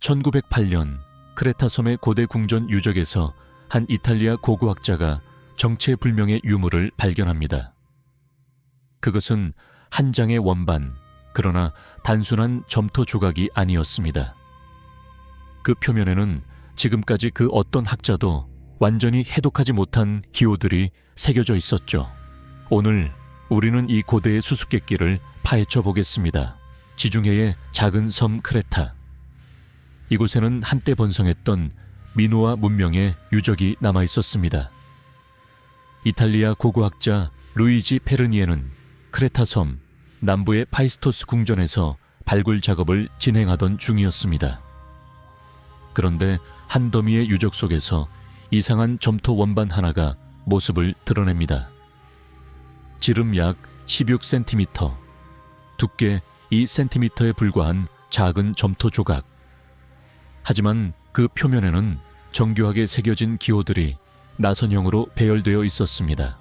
1908년 크레타 섬의 고대 궁전 유적에서 한 이탈리아 고고학자가 정체불명의 유물을 발견합니다. 그것은 한 장의 원반, 그러나 단순한 점토 조각이 아니었습니다. 그 표면에는 지금까지 그 어떤 학자도 완전히 해독하지 못한 기호들이 새겨져 있었죠. 오늘 우리는 이 고대의 수수께끼를 파헤쳐 보겠습니다. 지중해의 작은 섬 크레타. 이곳에는 한때 번성했던 미노아 문명의 유적이 남아 있었습니다. 이탈리아 고고학자 루이지 페르니에는 크레타 섬 남부의 파이스토스 궁전에서 발굴 작업을 진행하던 중이었습니다. 그런데 한 더미의 유적 속에서 이상한 점토 원반 하나가 모습을 드러냅니다. 지름 약 16cm, 두께 2cm에 불과한 작은 점토 조각. 하지만 그 표면에는 정교하게 새겨진 기호들이 나선형으로 배열되어 있었습니다.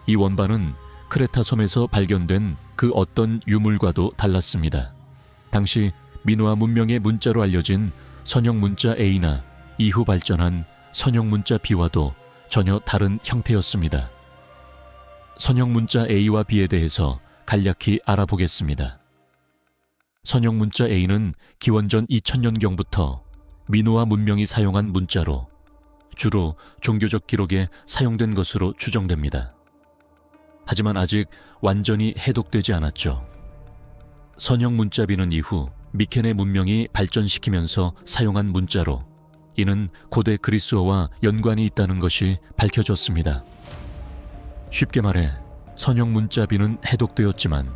이 원반은 크레타 섬에서 발견된 그 어떤 유물과도 달랐습니다. 당시 미노아 문명의 문자로 알려진 선형 문자 A나 이후 발전한 선형 문자 B와도 전혀 다른 형태였습니다. 선형 문자 A와 B에 대해서 간략히 알아보겠습니다. 선형 문자 A는 기원전 2000년경부터 미노아 문명이 사용한 문자로 주로 종교적 기록에 사용된 것으로 추정됩니다. 하지만 아직 완전히 해독되지 않았죠. 선형 문자 B는 이후 미케네 문명이 발전시키면서 사용한 문자로 이는 고대 그리스어와 연관이 있다는 것이 밝혀졌습니다. 쉽게 말해 선형 문자 B는 해독되었지만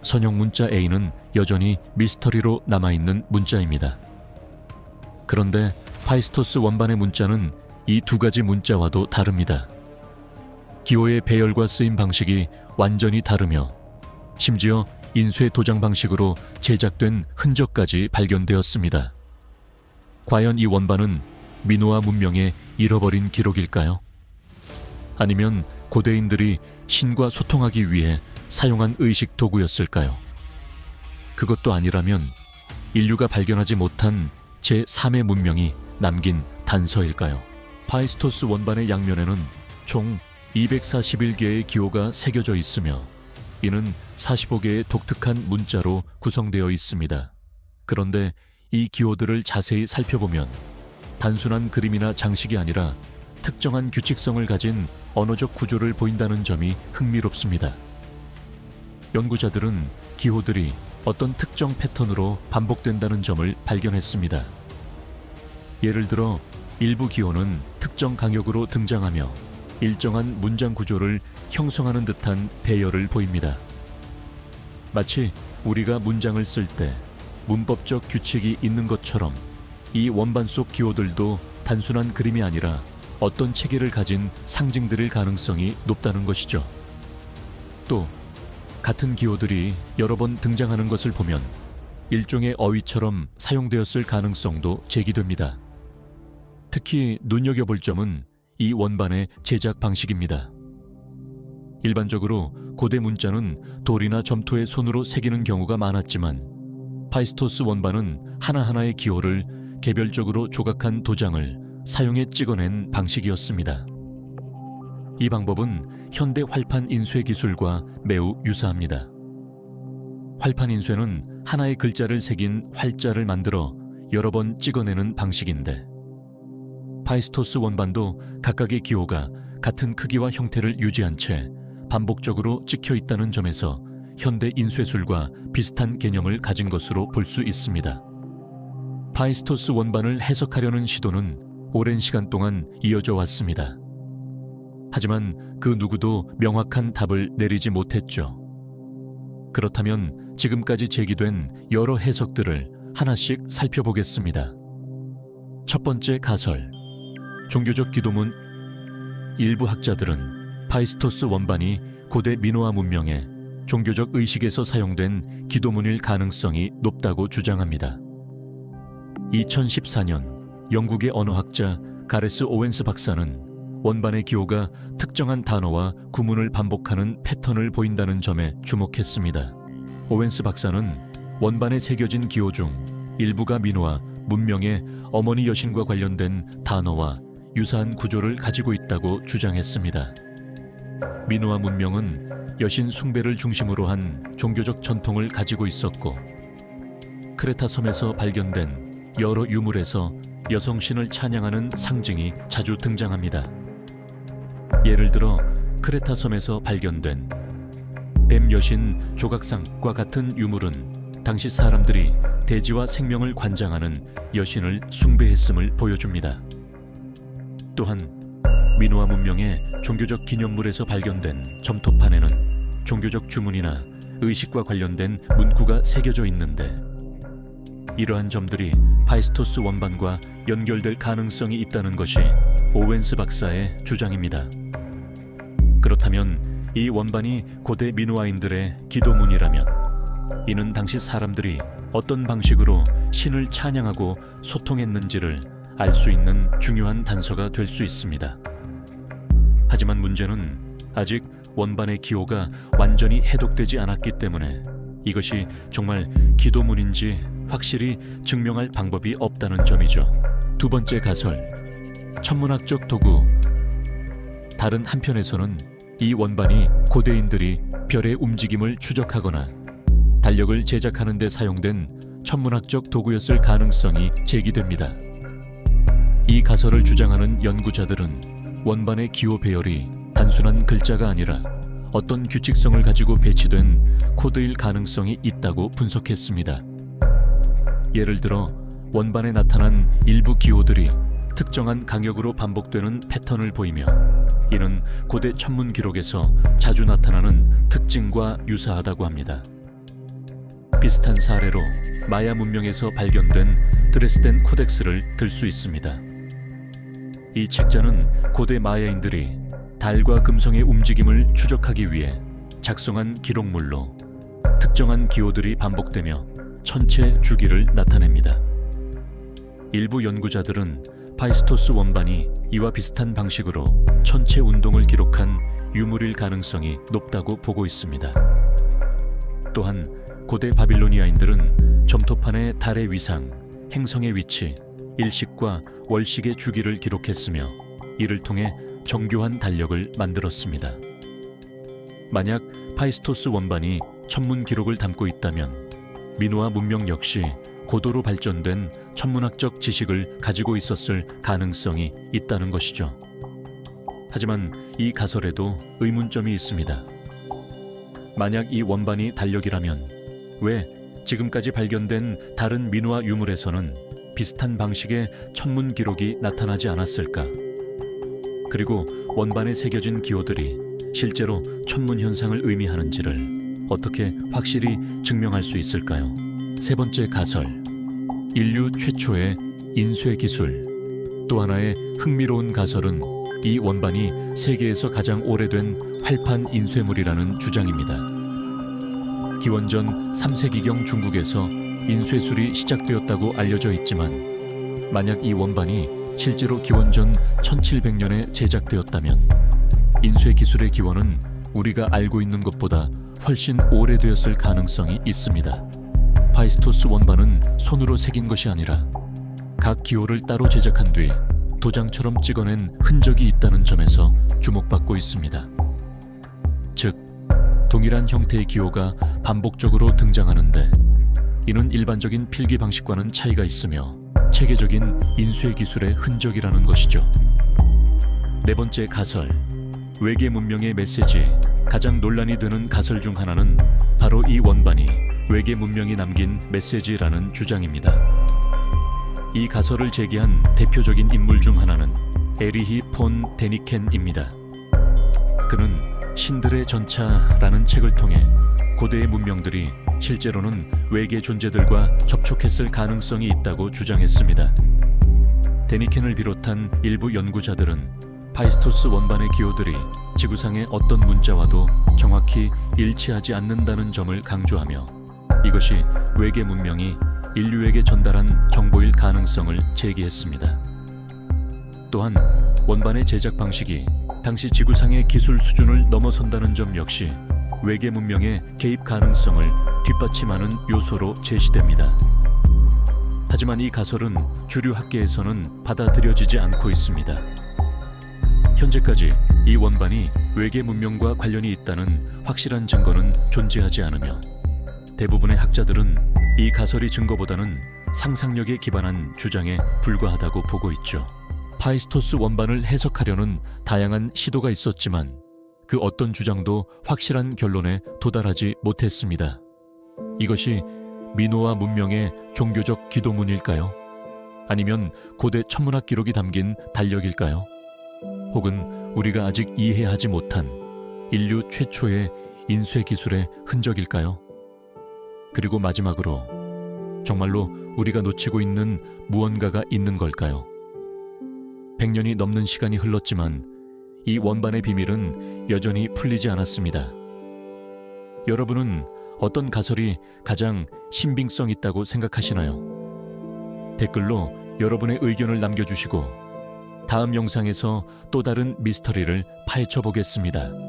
선형 문자 A는 여전히 미스터리로 남아있는 문자입니다. 그런데 파이스토스 원반의 문자는 이 두 가지 문자와도 다릅니다. 기호의 배열과 쓰임 방식이 완전히 다르며 심지어 인쇄 도장 방식으로 제작된 흔적까지 발견되었습니다. 과연 이 원반은 미노아 문명의 잃어버린 기록일까요? 아니면 고대인들이 신과 소통하기 위해 사용한 의식 도구였을까요? 그것도 아니라면 인류가 발견하지 못한 제3의 문명이 남긴 단서일까요? 파이스토스 원반의 양면에는 총 241개의 기호가 새겨져 있으며 이는 45개의 독특한 문자로 구성되어 있습니다. 그런데 이 기호들을 자세히 살펴보면 단순한 그림이나 장식이 아니라 특정한 규칙성을 가진 언어적 구조를 보인다는 점이 흥미롭습니다. 연구자들은 기호들이 어떤 특정 패턴으로 반복된다는 점을 발견했습니다. 예를 들어 일부 기호는 특정 강역으로 등장하며 일정한 문장 구조를 형성하는 듯한 배열을 보입니다. 마치 우리가 문장을 쓸 때 문법적 규칙이 있는 것처럼 이 원반 속 기호들도 단순한 그림이 아니라 어떤 체계를 가진 상징들일 가능성이 높다는 것이죠. 또 같은 기호들이 여러 번 등장하는 것을 보면 일종의 어휘처럼 사용되었을 가능성도 제기됩니다. 특히 눈여겨볼 점은 이 원반의 제작 방식입니다. 일반적으로 고대 문자는 돌이나 점토에 손으로 새기는 경우가 많았지만 파이스토스 원반은 하나하나의 기호를 개별적으로 조각한 도장을 사용해 찍어낸 방식이었습니다. 이 방법은 현대 활판 인쇄 기술과 매우 유사합니다. 활판 인쇄는 하나의 글자를 새긴 활자를 만들어 여러 번 찍어내는 방식인데 파이스토스 원반도 각각의 기호가 같은 크기와 형태를 유지한 채 반복적으로 찍혀 있다는 점에서 현대 인쇄술과 비슷한 개념을 가진 것으로 볼 수 있습니다. 파이스토스 원반을 해석하려는 시도는 오랜 시간 동안 이어져 왔습니다. 하지만 그 누구도 명확한 답을 내리지 못했죠. 그렇다면 지금까지 제기된 여러 해석들을 하나씩 살펴보겠습니다. 첫 번째 가설. 종교적 기도문. 일부 학자들은 파이스토스 원반이 고대 미노아 문명의 종교적 의식에서 사용된 기도문일 가능성이 높다고 주장합니다. 2014년 영국의 언어학자 가레스 오웬스 박사는 원반의 기호가 특정한 단어와 구문을 반복하는 패턴을 보인다는 점에 주목했습니다. 오웬스 박사는 원반에 새겨진 기호 중 일부가 미노아 문명의 어머니 여신과 관련된 단어와 유사한 구조를 가지고 있다고 주장했습니다. 미노아 문명은 여신 숭배를 중심으로 한 종교적 전통을 가지고 있었고, 크레타 섬에서 발견된 여러 유물에서 여성신을 찬양하는 상징이 자주 등장합니다. 예를 들어 크레타 섬에서 발견된 뱀 여신 조각상과 같은 유물은 당시 사람들이 대지와 생명을 관장하는 여신을 숭배했음을 보여줍니다. 또한 미노아 문명의 종교적 기념물에서 발견된 점토판에는 종교적 주문이나 의식과 관련된 문구가 새겨져 있는데, 이러한 점들이 파이스토스 원반과 연결될 가능성이 있다는 것이 오웬스 박사의 주장입니다. 그렇다면 이 원반이 고대 미노아인들의 기도문이라면, 이는 당시 사람들이 어떤 방식으로 신을 찬양하고 소통했는지를 알 수 있는 중요한 단서가 될 수 있습니다. 하지만 문제는 아직 원반의 기호가 완전히 해독되지 않았기 때문에 이것이 정말 기도문인지 확실히 증명할 방법이 없다는 점이죠. 두 번째 가설, 천문학적 도구. 다른 한편에서는 이 원반이 고대인들이 별의 움직임을 추적하거나 달력을 제작하는 데 사용된 천문학적 도구였을 가능성이 제기됩니다. 이 가설을 주장하는 연구자들은 원반의 기호 배열이 단순한 글자가 아니라 어떤 규칙성을 가지고 배치된 코드일 가능성이 있다고 분석했습니다. 예를 들어 원반에 나타난 일부 기호들이 특정한 강역으로 반복되는 패턴을 보이며, 이는 고대 천문 기록에서 자주 나타나는 특징과 유사하다고 합니다. 비슷한 사례로 마야 문명에서 발견된 드레스덴 코덱스를 들 수 있습니다. 이 책자는 고대 마야인들이 달과 금성의 움직임을 추적하기 위해 작성한 기록물로 특정한 기호들이 반복되며 천체 주기를 나타냅니다. 일부 연구자들은 파이스토스 원반이 이와 비슷한 방식으로 천체 운동을 기록한 유물일 가능성이 높다고 보고 있습니다. 또한 고대 바빌로니아인들은 점토판에 달의 위상, 행성의 위치, 일식과 월식의 주기를 기록했으며, 이를 통해 정교한 달력을 만들었습니다. 만약 파이스토스 원반이 천문 기록을 담고 있다면 미노아 문명 역시 고도로 발전된 천문학적 지식을 가지고 있었을 가능성이 있다는 것이죠. 하지만 이 가설에도 의문점이 있습니다. 만약 이 원반이 달력이라면 왜 지금까지 발견된 다른 미노아 유물에서는 비슷한 방식의 천문 기록이 나타나지 않았을까? 그리고 원반에 새겨진 기호들이 실제로 천문 현상을 의미하는지를 어떻게 확실히 증명할 수 있을까요? 세 번째 가설, 인류 최초의 인쇄 기술. 또 하나의 흥미로운 가설은 이 원반이 세계에서 가장 오래된 활판 인쇄물이라는 주장입니다. 기원전 3세기경 중국에서 인쇄술이 시작되었다고 알려져 있지만, 만약 이 원반이 실제로 기원전 1700년에 제작되었다면 인쇄 기술의 기원은 우리가 알고 있는 것보다 훨씬 오래되었을 가능성이 있습니다. 파이스토스 원반은 손으로 새긴 것이 아니라 각 기호를 따로 제작한 뒤 도장처럼 찍어낸 흔적이 있다는 점에서 주목받고 있습니다. 즉, 동일한 형태의 기호가 반복적으로 등장하는데, 이는 일반적인 필기 방식과는 차이가 있으며 체계적인 인쇄 기술의 흔적이라는 것이죠. 네 번째 가설, 외계 문명의 메시지. 가장 논란이 되는 가설 중 하나는 바로 이 원반이 외계 문명이 남긴 메시지라는 주장입니다. 이 가설을 제기한 대표적인 인물 중 하나는 에리히 폰 데니켄입니다. 그는 신들의 전차라는 책을 통해 고대의 문명들이 실제로는 외계 존재들과 접촉했을 가능성이 있다고 주장했습니다. 데니켄을 비롯한 일부 연구자들은 파이스토스 원반의 기호들이 지구상의 어떤 문자와도 정확히 일치하지 않는다는 점을 강조하며, 이것이 외계 문명이 인류에게 전달한 정보일 가능성을 제기했습니다. 또한 원반의 제작 방식이 당시 지구상의 기술 수준을 넘어선다는 점 역시 외계 문명의 개입 가능성을 뒷받침하는 요소로 제시됩니다. 하지만 이 가설은 주류 학계에서는 받아들여지지 않고 있습니다. 현재까지 이 원반이 외계 문명과 관련이 있다는 확실한 증거는 존재하지 않으며 대부분의 학자들은 이 가설이 증거보다는 상상력에 기반한 주장에 불과하다고 보고 있죠. 파이스토스 원반을 해석하려는 다양한 시도가 있었지만 그 어떤 주장도 확실한 결론에 도달하지 못했습니다. 이것이 미노아 문명의 종교적 기도문일까요? 아니면 고대 천문학 기록이 담긴 달력일까요? 혹은 우리가 아직 이해하지 못한 인류 최초의 인쇄 기술의 흔적일까요? 그리고 마지막으로 정말로 우리가 놓치고 있는 무언가가 있는 걸까요? 100년이 넘는 시간이 흘렀지만 이 원반의 비밀은 여전히 풀리지 않았습니다. 여러분은 어떤 가설이 가장 신빙성 있다고 생각하시나요? 댓글로 여러분의 의견을 남겨주시고 다음 영상에서 또 다른 미스터리를 파헤쳐 보겠습니다.